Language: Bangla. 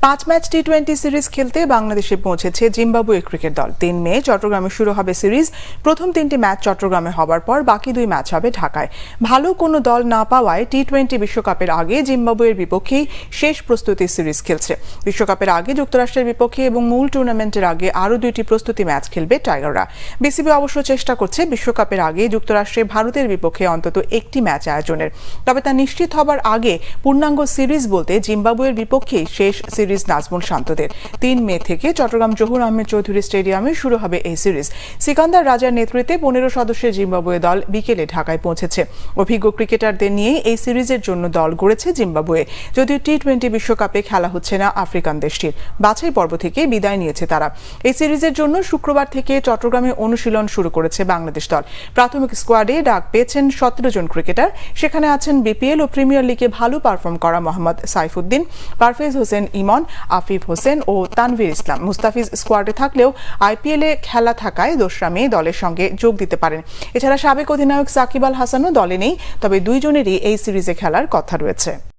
5 ম্যাচ টি-20 সিরিজ খেলতে বাংলাদেশে পৌঁছেছে জিম্বাবুয়ে ক্রিকেট দল। 3 মে চট্টগ্রামে শুরু হবে সিরিজ। প্রথম 3টি ম্যাচ চট্টগ্রামে হবার পর বাকি 2 ম্যাচ হবে ঢাকায়। ভালো কোনো দল না পাওয়ায় টি-20 বিশ্বকাপের আগে জিম্বাবুয়ের বিপক্ষেই শেষ প্রস্তুতি সিরিজ খেলছে। বিশ্বকাপের আগে যুক্তরাষ্ট্রের বিপক্ষে এবং মূল টুর্নামেন্টের আগে আরও 2টি প্রস্তুতি ম্যাচ খেলবে টাইগাররা। বিসিবি অবশ্য চেষ্টা করছে বিশ্বকাপের আগে যুক্তরাষ্ট্রে ভারতের বিপক্ষে অন্তত একটি ম্যাচ আয়োজনের। তবে তা নিশ্চিত হবার আগে পূর্ণাঙ্গ সিরিজ বলতে জিম্বাবুয়ের বিপক্ষেই শেষ সিরিজ নাজমুল শান্তদের। 3 মে থেকে চট্টগ্রাম জহুর আহমেদ চৌধুরী স্টেডিয়ামে শুরু হবে এই সিরিজ। সিকান্দার রাজার নেতৃত্বে 15 সদস্যের জিম্বাবুয়ে দল বিকেলে ঢাকায় পৌঁছেছে। অভিজ্ঞ ক্রিকেটারদের নিয়ে এই সিরিজের জন্য দল গড়েছে জিম্বাবুয়ে। যদিও টি-20 বিশ্বকাপে খেলা হচ্ছে না আফ্রিকান দেশটির, বাছাই পর্ব থেকে বিদায় নিয়েছে তারা। এই সিরিজের জন্য শুক্রবার থেকে চট্টগ্রামে অনুশীলন শুরু করেছে বাংলাদেশ দল। প্রাথমিক স্কোয়াডে ডাক পেয়েছেন 17 জন ক্রিকেটার। সেখানে আছেন বিপিএল ও প্রিমিয়ার লিগে ভালো পারফর্ম করা মোহাম্মদ সাইফুদ্দিন, পারভেজ হোসেন ইমন, আফিফ হোসেন ও তানভীর ইসলাম। মুস্তাফিজ স্কোয়াডে থাকলেও আইপিএলে খেলা থাকায় 2রা মে দলের সঙ্গে যোগ দিতে পারেন। এছাড়া সাবেক অধিনায়ক সাকিব আল হাসানও দলে নেই, তবে 2 জনেরই এই সিরিজে খেলার কথা রয়েছে।